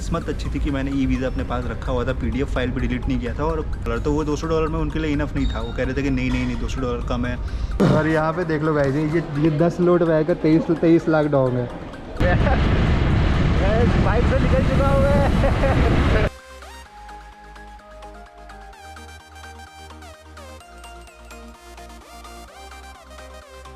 किस्मत अच्छी थी कि मैंने ई वीज़ा अपने पास रखा हुआ था, PDF फाइल भी डिलीट नहीं किया था। और तो वो $200 में उनके लिए इनफ नहीं था। वो कह रहे थे कि नहीं $200 कम है। और यहाँ पे देख लो गाइस, ये 10 लोड बहकर 23 लाख डॉग है। बाइक से निकल चुका हूँ मैं।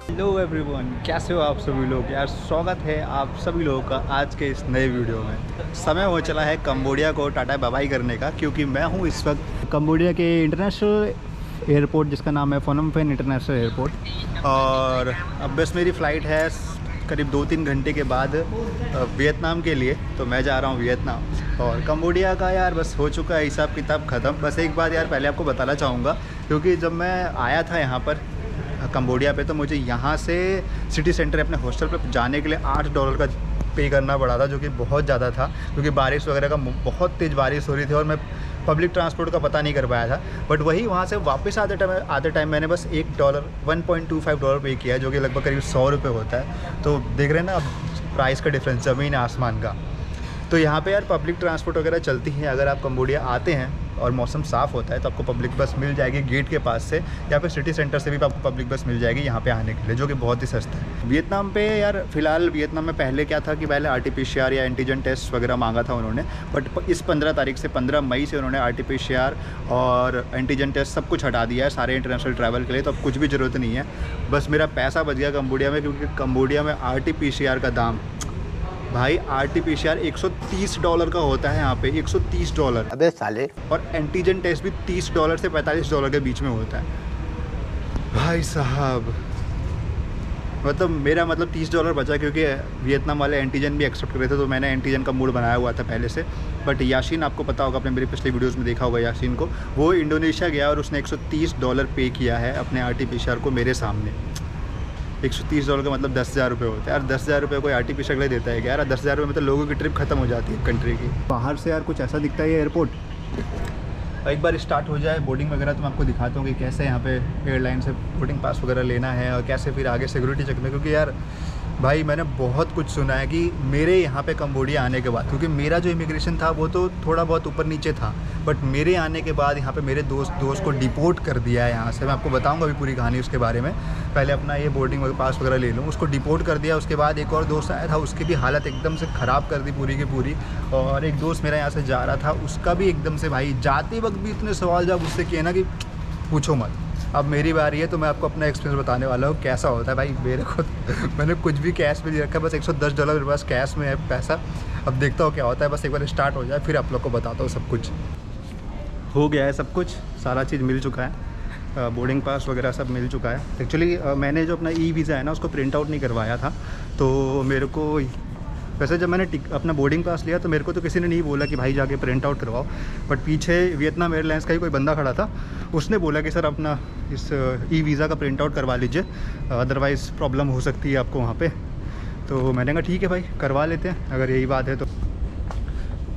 हेलो एवरीवन, कैसे हो आप सभी लोग। यार स्वागत है आप सभी लोगों का आज के इस नए वीडियो में। समय हो चला है कंबोडिया को टाटा बाय बाय करने का, क्योंकि मैं हूँ इस वक्त कंबोडिया के इंटरनेशनल एयरपोर्ट जिसका नाम है फनम पेन इंटरनेशनल एयरपोर्ट। और अब बस मेरी फ़्लाइट है करीब 2-3 घंटे के बाद वियतनाम के लिए। तो मैं जा रहा हूँ वियतनाम। और कंबोडिया का यार बस हो चुका है हिसाब किताब ख़त्म। बस एक बात यार पहले आपको बताना चाहूँगा, क्योंकि जब मैं आया था यहाँ पर कंबोडिया पे, तो मुझे यहाँ से सिटी सेंटर अपने हॉस्टल पे जाने के लिए $8 का पे करना पड़ा था, जो कि बहुत ज़्यादा था, क्योंकि बारिश वगैरह का बहुत तेज़ बारिश हो रही थी और मैं पब्लिक ट्रांसपोर्ट का पता नहीं कर पाया था। बट वही वहाँ से वापस आते टाइम मैंने बस $1.25 पे किया है, जो कि लगभग करीब ₹100 होता है। तो देख रहे हैं ना अब प्राइस का डिफरेंस ज़मीन आसमान का। तो यहाँ पे यार पब्लिक ट्रांसपोर्ट वगैरह चलती है। अगर आप कंबोडिया आते हैं और मौसम साफ़ होता है तो आपको पब्लिक बस मिल जाएगी गेट के पास से, या फिर सिटी सेंटर से भी आपको पब्लिक बस मिल जाएगी यहाँ पे आने के लिए, जो कि बहुत ही सस्ता है। वियतनाम पे यार फ़िलहाल वियतनाम में पहले क्या था कि पहले RT-PCR या एंटीजन टेस्ट वगैरह मांगा था उन्होंने। बट इस 15 तारीख से 15 मई से उन्होंने RT-PCR और एंटीजन टेस्ट सब कुछ हटा दिया है सारे इंटरनेशनल ट्रैवल के लिए। तो अब कुछ भी ज़रूरत नहीं है, बस मेरा पैसा बच गया कंबोडिया में, क्योंकि कंबोडिया में RT-PCR का दाम भाई RT-PCR $130 का होता है यहाँ पे, $130। अबे साले। और एंटीजन टेस्ट भी $30 से $45 के बीच में होता है भाई साहब। मतलब मेरा $30 बचा, क्योंकि वियतनाम वाले एंटीजन भी एक्सेप्ट कर रहे थे, तो मैंने एंटीजन का मूड बनाया हुआ था पहले से। बट याशीन, आपको पता होगा, आपने मेरी पिछले वीडियोस में देखा होगा याशीन को, वो इंडोनेशिया गया और उसने $130 पे किया है अपने RT-PCR को मेरे सामने। $130 का मतलब $10,000 होता है यार। $10,000 कोई RT-PCR के लिए देता है क्या यार? $10,000 में तो लोगों की ट्रिप खत्म हो जाती है कंट्री की। बाहर से यार कुछ ऐसा दिखता है ये एयरपोर्ट। एक बार स्टार्ट हो जाए बोर्डिंग वगैरह तो मैं आपको दिखाता हूँ कि कैसे यहाँ पे एयरलाइन से बोर्डिंग पास वगैरह लेना है और कैसे फिर आगे सिक्योरिटी चेक में। क्योंकि यार भाई मैंने बहुत कुछ सुना है कि मेरे यहाँ पे कंबोडिया आने के बाद, क्योंकि मेरा जो इमिग्रेशन था वो तो थोड़ा बहुत ऊपर नीचे था, बट मेरे आने के बाद यहाँ पे मेरे दोस्त को डिपोर्ट कर दिया है यहाँ से। मैं आपको बताऊँगा अभी पूरी कहानी उसके बारे में। पहले अपना ये बोर्डिंग पास वगैरह ले लूँ। उसको डिपोर्ट कर दिया। उसके बाद एक और दोस्त आया था, उसकी भी हालत एकदम से ख़राब कर दी पूरी की पूरी। और एक दोस्त मेरा यहाँ से जा रहा था, उसका भी एकदम से भाई जाते वक्त भी इतने सवाल जवाब उससे किए ना कि पूछो मत। अब मेरी बारी है तो मैं आपको अपना एक्सपीरियंस बताने वाला हूँ कैसा होता है भाई। मेरे को मैंने कुछ भी कैश में नहीं रखा, बस $110 मेरे पास कैश में है पैसा। अब देखता हूँ क्या होता है, बस एक बार स्टार्ट हो जाए फिर आप लोग को बताता हूँ। सब कुछ हो गया है, सब कुछ सारा चीज़ मिल चुका है, बोर्डिंग पास वगैरह सब मिल चुका है। एक्चुअली मैंने जो अपना ई वीज़ा है ना उसको प्रिंट आउट नहीं करवाया था, तो मेरे को वैसे जब मैंने अपना बोर्डिंग पास लिया तो मेरे को तो किसी ने नहीं बोला कि भाई जाके प्रिंट आउट करवाओ। बट पीछे वियतनाम एयरलाइंस का ही कोई बंदा खड़ा था, उसने बोला कि सर अपना इस ई वीज़ा का प्रिंट आउट करवा लीजिए, अदरवाइज़ प्रॉब्लम हो सकती है आपको वहाँ पे। तो मैंने कहा ठीक है भाई करवा लेते हैं अगर यही बात है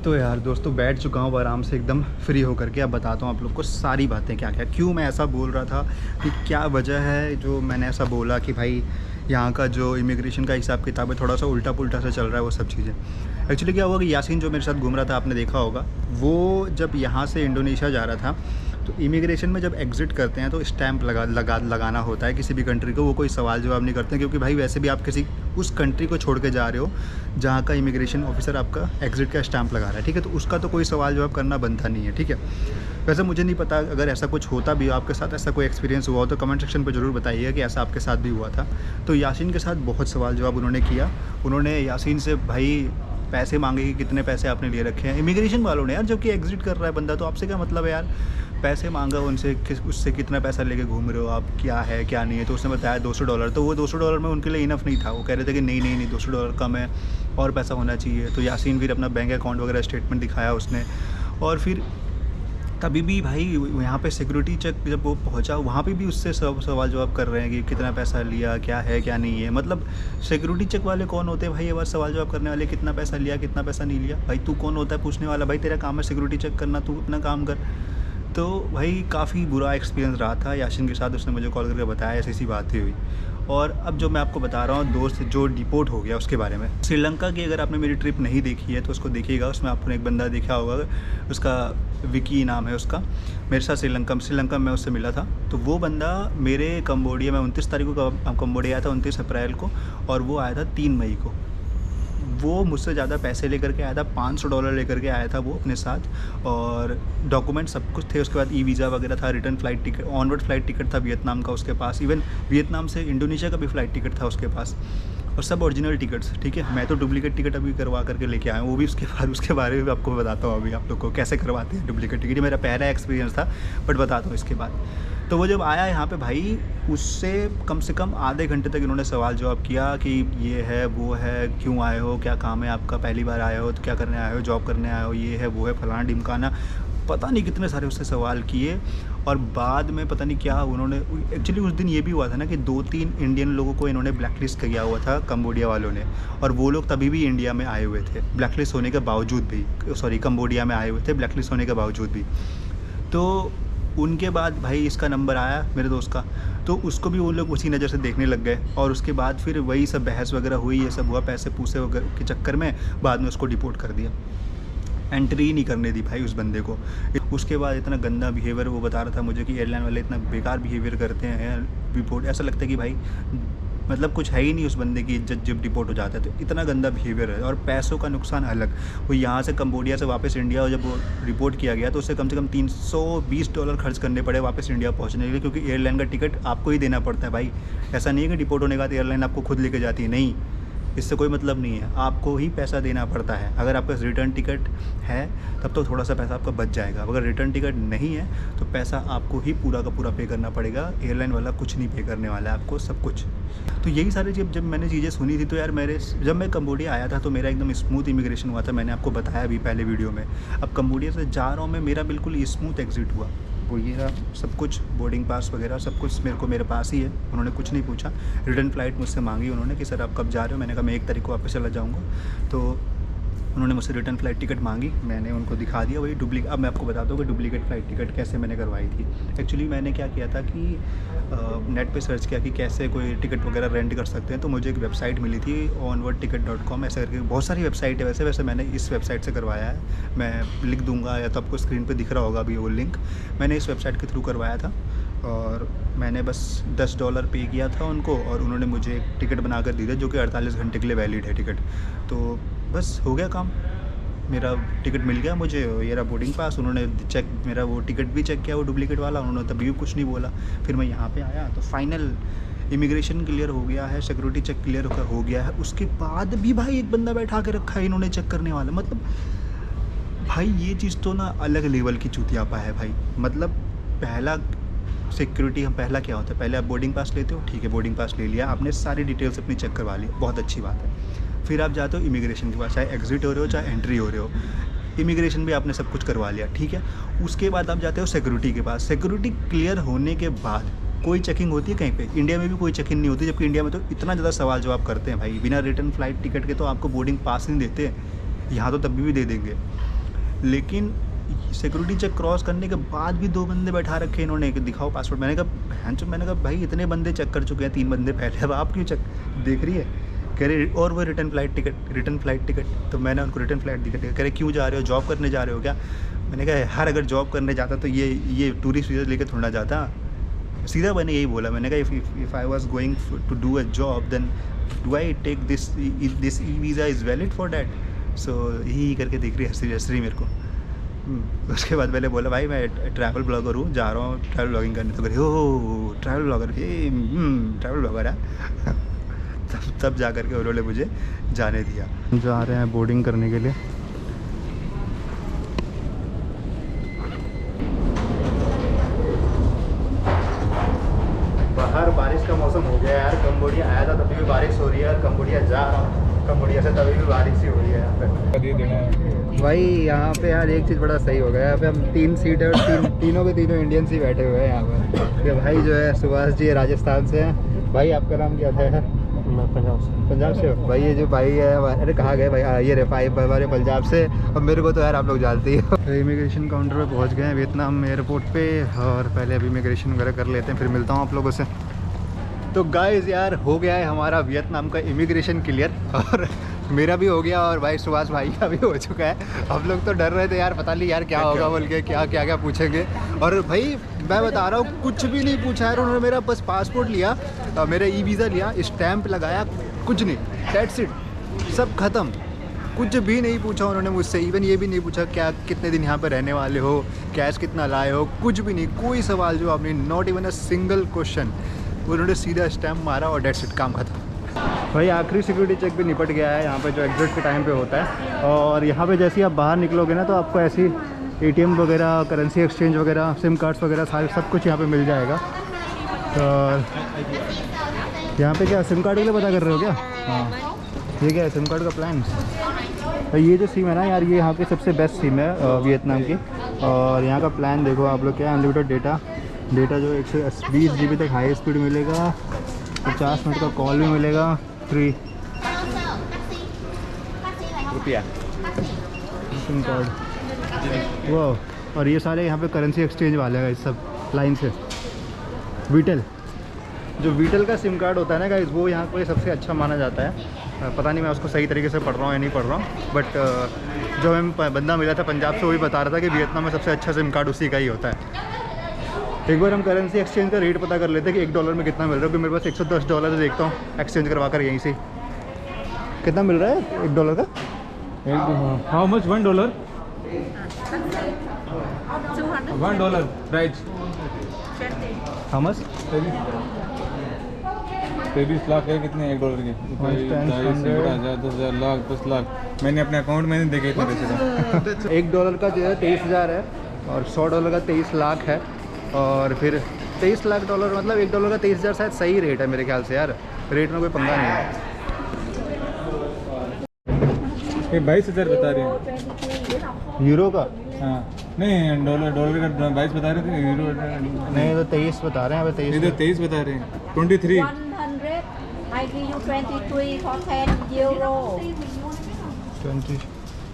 तो यार दोस्तों बैठ चुका हूँ आराम से एकदम फ्री होकर के। अब बताता हूँ आप लोग को सारी बातें क्या क्या, क्यों मैं ऐसा बोल रहा था, कि क्या वजह है जो मैंने ऐसा बोला कि भाई यहाँ का जो इमिग्रेशन का हिसाब किताब है थोड़ा सा उल्टा पुल्टा से चल रहा है वो सब चीज़ें। एक्चुअली क्या हुआ कि यासीन जो मेरे साथ घूम रहा था, आपने देखा होगा, वो जब यहाँ से इंडोनेशिया जा रहा था तो इमिग्रेशन में जब एग्ज़िट करते हैं तो स्टैंप लगाना होता है किसी भी कंट्री को। वो कोई सवाल जवाब नहीं करते हैं, क्योंकि भाई वैसे भी आप किसी उस कंट्री को छोड़ के जा रहे हो जहाँ का इमिग्रेशन ऑफिसर आपका एग्ज़िट का स्टैंप लगा रहा है, ठीक है। तो उसका तो कोई सवाल जवाब करना बनता नहीं है, ठीक है। वैसे मुझे नहीं पता अगर ऐसा कुछ होता भी, आपके साथ ऐसा कोई एक्सपीरियंस हुआ हो तो कमेंट सेक्शन पर ज़रूर बताइएगा कि ऐसा आपके साथ भी हुआ था। तो यासीन के साथ बहुत सवाल जवाब उन्होंने किया। उन्होंने यासीन से भाई पैसे मांगे कि कितने पैसे आपने लिए रखे हैं, इमिग्रेशन वालों ने यार, जबकि एग्ज़िट कर रहा है बंदा, तो आपसे क्या मतलब है यार। पैसे मांगा उनसे, उससे कितना पैसा लेके घूम रहे हो आप, क्या है क्या नहीं है। तो उसने बताया $200। तो वो $200 में उनके लिए इनफ नहीं था। वो कह रहे थे कि नहीं $200 कम है और पैसा होना चाहिए। तो यासीन फिर अपना बैंक अकाउंट वगैरह स्टेटमेंट दिखाया उसने। और फिर तभी भी भाई यहाँ पे सिक्योरिटी चेक जब वो पहुँचा, वहाँ पे भी उससे सब सवाल जवाब कर रहे हैं कि कितना पैसा लिया, क्या है क्या नहीं है। मतलब सिक्योरिटी चेक वाले कौन होते हैं भाई ये बार सवाल जवाब करने वाले, कितना पैसा लिया कितना पैसा नहीं लिया। भाई तू कौन होता है पूछने वाला, भाई तेरा काम है सिक्योरिटी चेक करना, तू अपना काम कर। तो भाई काफ़ी बुरा एक्सपीरियंस रहा था यासीन के साथ। उसने मुझे कॉल करके बताया ऐसी बात ही हुई। और अब जो मैं आपको बता रहा हूँ दोस्त जो डिपोर्ट हो गया उसके बारे में। श्रीलंका की अगर आपने मेरी ट्रिप नहीं देखी है तो उसको देखिएगा, उसमें आपने एक बंदा देखा होगा, उसका विकी नाम है उसका, मेरे साथ श्रीलंका में उससे मिला था। तो वो बंदा मेरे कंबोडिया में 29 तारीख को कंबोडिया आया था, 29 अप्रैल को, और वो आया था 3 मई को। वो मुझसे ज़्यादा पैसे लेकर के आया था, $500 लेकर के आया था वो अपने साथ, और डॉक्यूमेंट सब कुछ थे। उसके बाद ई वीज़ा वगैरह था, return flight ticket, onward flight ticket था वियतनाम का उसके पास, इवन वियतनाम से इंडोनेशिया का भी फ़्लाइट टिकट था उसके पास, और सब ओरिजिनल टिकट्स। ठीक है, मैं तो डुप्लीकेट टिकट अभी करवा करके लेके आया हूँ, वो भी उसके बारे में आपको बताता हूँ अभी आप लोग को कैसे करवाते हैं डुप्लीकेट टिकट। ये मेरा पहला एक्सपीरियंस था, बट बताता हूँ इसके बाद। तो वो जब आया यहाँ पे भाई, उससे कम से कम आधे घंटे तक इन्होंने सवाल जवाब किया कि ये है वो है, क्यों आए हो, क्या काम है आपका, पहली बार आए हो तो क्या करने आए हो, जॉब करने आए हो, ये है वो है, फलाना ढिमकाना, पता नहीं कितने सारे उससे सवाल किए। और बाद में पता नहीं क्या उन्होंने, एक्चुअली उस दिन ये भी हुआ था ना कि 2-3 इंडियन लोगों को इन्होंने ब्लैकलिस्ट किया हुआ था कंबोडिया वालों ने, और वो लोग तभी भी इंडिया में आए हुए थे ब्लैकलिस्ट होने के बावजूद भी, सॉरी कंबोडिया में आए हुए थे ब्लैकलिस्ट होने के बावजूद भी। तो उनके बाद भाई इसका नंबर आया मेरे दोस्त का, तो उसको भी वो लोग उसी नज़र से देखने लग गए, और उसके बाद फिर वही सब बहस वगैरह हुई, ये सब हुआ, पैसे पूसे वगैरह के चक्कर में बाद में उसको डिपोर्ट कर दिया, एंट्री नहीं करने दी भाई उस बंदे को। उसके बाद इतना गंदा बिहेवियर, वो बता रहा था मुझे कि एयरलाइन वाले इतना बेकार बिहेवियर करते हैं डिपोर्ट, ऐसा लगता है कि भाई मतलब कुछ है ही नहीं उस बंदे की इज्जत जब डिपोर्ट हो जाता है, तो इतना गंदा बिहेवियर है। और पैसों का नुकसान अलग, वो यहाँ से कंबोडिया से वापस इंडिया जब वो रिपोर्ट किया गया तो उससे कम से कम $320 खर्च करने पड़े वापस इंडिया पहुँचने के लिए, क्योंकि एयरलाइन का टिकट आपको ही देना पड़ता है भाई। ऐसा नहीं है कि डिपोर्ट होने के बाद एयरलाइन आपको खुद लेके जाती है, नहीं, इससे कोई मतलब नहीं है, आपको ही पैसा देना पड़ता है। अगर आपका रिटर्न टिकट है तब तो थोड़ा सा पैसा आपका बच जाएगा, अगर रिटर्न टिकट नहीं है तो पैसा आपको ही पूरा का पूरा पे करना पड़ेगा, एयरलाइन वाला कुछ नहीं पे करने वाला है आपको, सब कुछ। तो यही सारी जब मैंने चीज़ें सुनी थी तो यार जब मैं कंबोडिया आया था तो मेरा एकदम स्मूथ इमिग्रेशन हुआ था, मैंने आपको बताया अभी पहले वीडियो में। अब कंबोडिया से जा रहा हूँ मैं, मेरा बिल्कुल स्मूथ एग्जिट हुआ, वो ये रहा सब कुछ, बोर्डिंग पास वगैरह सब कुछ मेरे पास ही है, उन्होंने कुछ नहीं पूछा। रिटर्न फ़्लाइट मुझसे मांगी उन्होंने कि सर आप कब जा रहे हो, मैंने कहा मैं 1 तारीख को वापस चला जाऊँगा। तो उन्होंने मुझसे रिटर्न फ़्लाइट टिकट मांगी, मैंने उनको दिखा दिया वही डुप्लीकेट। अब मैं आपको बताता हूँ कि डुप्लीकेट फ़्लाइट टिकट कैसे मैंने करवाई थी। एक्चुअली मैंने क्या किया था कि नेट पे सर्च किया कि कैसे कोई टिकट वगैरह रेंट कर सकते हैं, तो मुझे एक वेबसाइट मिली थी onwardticket.com, ऐसे करके बहुत सारी वेबसाइट है वैसे मैंने इस वेबसाइट से करवाया है, मैं लिख दूँगा या तो आपको स्क्रीन पर दिख रहा होगा अभी वो लिंक। मैंने इस वेबसाइट के थ्रू करवाया था, और मैंने बस $10 पे किया था उनको, और उन्होंने मुझे एक टिकट बना कर दी थी जो कि 48 घंटे के लिए वैलिड है टिकट। तो बस हो गया काम, मेरा टिकट मिल गया मुझे, ये रहा बोर्डिंग पास। उन्होंने चेक, मेरा वो टिकट भी चेक किया वो डुप्लीकेट वाला, उन्होंने तभी भी कुछ नहीं बोला। फिर मैं यहाँ पे आया तो फाइनल इमिग्रेशन क्लियर हो गया है, सिक्योरिटी चेक क्लियर हो गया है। उसके बाद भी भाई एक बंदा बैठा के रखा है इन्होंने चेक करने वाला, मतलब भाई ये चीज़ तो ना अलग लेवल की चूतियापा है भाई। मतलब पहला सिक्योरिटी, हम पहला क्या होता है, पहले आप बोर्डिंग पास लेते हो, ठीक है बोर्डिंग पास ले लिया आपने, सारी डिटेल्स अपनी चेक करवा ली, बहुत अच्छी बात है। फिर आप जाते हो इमिग्रेशन के पास, चाहे एग्जिट हो रहे हो चाहे एंट्री हो रहे हो, इमिग्रेशन भी आपने सब कुछ करवा लिया, ठीक है। उसके बाद आप जाते हो सिक्योरिटी के पास, सिक्योरिटी क्लियर होने के बाद कोई चेकिंग होती है कहीं पे? इंडिया में भी कोई चेकिंग नहीं होती, जबकि इंडिया में तो इतना ज़्यादा सवाल जवाब करते हैं भाई, बिना रिटर्न फ़्लाइट टिकट के तो आपको बोर्डिंग पास नहीं देते, यहाँ तो तभी भी दे देंगे। लेकिन सिक्योरिटी चेक क्रॉस करने के बाद भी 2 बंदे बैठा रखे इन्होंने कि दिखाओ पासपोर्ट। मैंने कहा भाई इतने बंदे चेक कर चुके हैं, 3 बंदे पहले, अब आप क्यों चेक देख रही है? कह रहे और वो रिटर्न फ़्लाइट टिकट। तो मैंने उनको रिटर्न फ़्लाइट टिकट, कह रहे क्यों जा रहे हो, जॉब करने जा रहे हो क्या? मैंने कहा यार अगर जॉब करने जाता तो ये टूरिस्ट वीज़ा लेके थोड़ा जाता, सीधा मैंने यही बोला। मैंने कहा if I was going to do a job then do I take this e visa is valid for that. So यही करके देख रही हंस रही मेरे को। उसके बाद मैंने बोला भाई मैं ट्रैवल ब्लॉगर हूँ, जा रहा हूँ ट्रैवल ब्लॉगिंग करने। तो कह हो ट्रैवल ब्लॉगर, ट्रैवल ब्लॉगर है। तब जा कर के उन्होंने मुझे जाने दिया। जा रहे हैं बोर्डिंग करने के लिए। बाहर बारिश का मौसम हो गया यार, कंबोडिया आया था तभी भी बारिश हो रही है, और कंबोडिया जा रहा हूँ कंबोडिया से तभी भी बारिश ही हो रही है यहाँ पे। भाई यहाँ पे यार एक चीज़ बड़ा सही हो गया, यहाँ पे हम 3 सीट है और तीनों के तीनों इंडियंस ही बैठे हुए हैं यहाँ पर। ये भाई जो है सुभाष जी राजस्थान से हैं। भाई आपका नाम क्या था? मैं पंजाब से हो भाई? ये जो भाई है, अरे कहाँ गए भाई? ये रफ़ाई हमारे पंजाब से, और मेरे को तो यार आप लोग जानते ही हो। इमिग्रेशन काउंटर पे पहुँच गए हैं वियतनाम एयरपोर्ट पे, और पहले अभी इमिग्रेशन वगैरह कर लेते हैं, फिर मिलता हूँ आप लोगों से। तो गाइस यार हो गया है हमारा वियतनाम का इमिग्रेशन क्लियर, और मेरा भी हो गया और भाई सुभाष भाई का भी हो चुका है। हम लोग तो डर रहे थे यार, पता नहीं यार क्या होगा बोल के, क्या पूछेंगे। और भाई मैं बता रहा हूँ कुछ भी नहीं पूछा यार उन्होंने। मेरा बस पासपोर्ट लिया, मेरा ई वीज़ा लिया, स्टैंप लगाया, कुछ नहीं, दैट्स इट, सब खत्म। कुछ भी नहीं पूछा उन्होंने मुझसे। इवन ये भी नहीं पूछा क्या कितने दिन यहाँ पे रहने वाले हो, कैश कितना लाए हो, कुछ भी नहीं, कोई सवाल जवाब नहीं, not even a single question. उन्होंने सीधा स्टैम्प मारा और डेट्स इट, काम खत्म। भाई आखिरी सिक्योरिटी चेक भी निपट गया है यहाँ पे, जो एग्जिट के टाइम पे होता है। और यहाँ पे जैसे ही आप बाहर निकलोगे ना, तो आपको ऐसी ATM वगैरह, करेंसी एक्सचेंज वगैरह, सिम कार्ड्स वगैरह सारे सब कुछ यहाँ पे मिल जाएगा। और यहाँ पे क्या सिम कार्ड के लिए पता कर रहे हो क्या? हाँ, ये क्या है सिम कार्ड का प्लान? तो ये जो सिम है ना यार, ये यहाँ की सबसे बेस्ट सिम है वियतनाम की। और यहाँ का प्लान देखो आप लोग, क्या अनलिमिटेड डेटा जो 120 GB तक हाई स्पीड मिलेगा, 50 मिनट का कॉल भी मिलेगा फ्री। रुपया सिम कार्ड वो, और ये सारे यहाँ पे करेंसी एक्सचेंज वाले हैं सब लाइन से। वीटेल, जो वीटेल का सिम कार्ड होता है ना गाइस, वो यहाँ पे सबसे अच्छा माना जाता है। पता नहीं मैं उसको सही तरीके से पढ़ रहा हूँ या नहीं पढ़ रहा हूँ, बट जो हमें बंदा मिला था पंजाब से, वही बता रहा था कि वियतनाम में सबसे अच्छा सिम कार्ड उसी का ही होता है। एक बार हम करेंसी एक्सचेंज का रेट पता कर लेते हैं कि $1 में कितना मिल रहा है, क्योंकि मेरे पास $110 है। देखता हूँ एक्सचेंज करवा कर यहीं से कितना मिल रहा है $1 का। How much $1? $1 price. How much? 23 lakh है कितने $1 के? 10,000, 10,000, लाख, 10 लाख। मैंने अपने अकाउंट में नहीं देखे इतने पैसे का। $1 का जो है 23,000 है, और $100 का 23 लाख है, और फिर $23 लाख मतलब $1 का 23,000 शायद सही रेट है मेरे ख्याल से यार। रेट में कोई पंगा नहीं है। ये 22,000 बता रहे हैं यूरो का? हाँ, नहीं डॉलर का 22 बता रहे थे, यूरो नहीं, तो 23 बता रहे हैं। अभी 23 इधर 23 बता रहे हैं। 23 100. I give you 23 for 10 euro. 20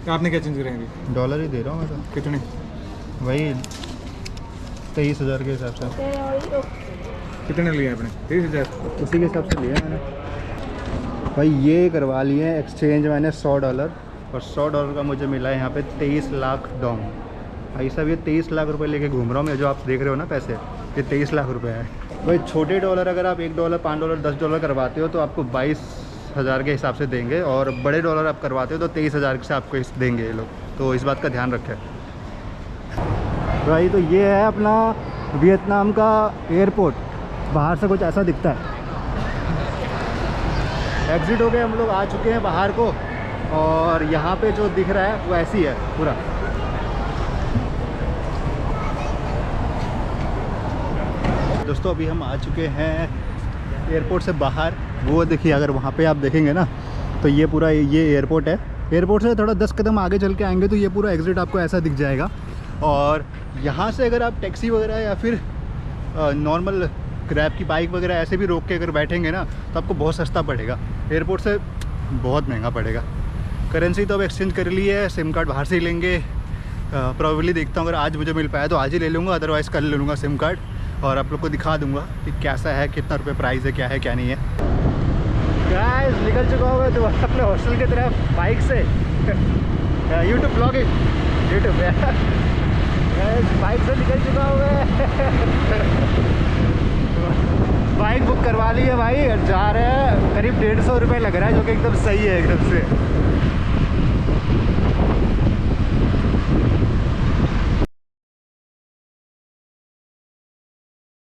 आपने क्या चेंज करेंगे? डॉलर ही दे रहा हूँ मैं तो। कितने? वही 23,000 के हिसाब से। कितने लिए आपने? 23,000 उसी के हिसाब से लिया मैंने। भाई ये करवा लिए एक्सचेंज मैंने $100, और $100 का मुझे मिला है यहाँ पे 23 लाख डोंग। भाई साहब ये 23 लाख रुपए लेके घूम रहा हूँ मैं, जो आप देख रहे हो ना पैसे, ये 23 लाख रुपए है। भाई छोटे डॉलर अगर आप $1, $5, $10 करवाते हो तो आपको 22,000 के हिसाब से देंगे, और बड़े डॉलर आप करवाते हो तो 23,000 से आपको देंगे ये लोग। तो इस बात का ध्यान रखें भाई। तो ये है अपना वियतनाम का एयरपोर्ट, बाहर से कुछ ऐसा दिखता है। एग्ज़िट हो गए, हम लोग आ चुके हैं बाहर को, और यहाँ पे जो दिख रहा है वो ऐसी है पूरा। दोस्तों अभी हम आ चुके हैं एयरपोर्ट से बाहर। वो देखिए, अगर वहाँ पे आप देखेंगे ना, तो ये पूरा ये एयरपोर्ट है। एयरपोर्ट से थोड़ा 10 कदम आगे चल के आएंगे तो ये पूरा एग्ज़िट आपको ऐसा दिख जाएगा। और यहाँ से अगर आप टैक्सी वगैरह या फिर नॉर्मल ग्रैब की बाइक वगैरह ऐसे भी रोक के अगर बैठेंगे ना, तो आपको बहुत सस्ता पड़ेगा। एयरपोर्ट से बहुत महंगा पड़ेगा। करेंसी तो अब एक्सचेंज कर ली है, सिम कार्ड बाहर से ही लेंगे। प्रॉबेबली देखता हूँ, अगर आज मुझे मिल पाया तो आज ही ले लूँगा, अदरवाइज़ कल ले लूँगा सिम कार्ड, और आप लोग को दिखा दूँगा कि कैसा है, कितना रुपये प्राइस है, क्या नहीं है। गाइस निकल चुका होगा तो अपने हॉस्टल की तरफ बाइक से। यूट्यूब ब्लॉगिंग, यूट्यूब बाइक से निकल चुका होगा। बाइक बुक करवा ली है भाई, जा रहे हैं। करीब 150 रुपये लग रहा है, जो कि एकदम सही है एकदम से।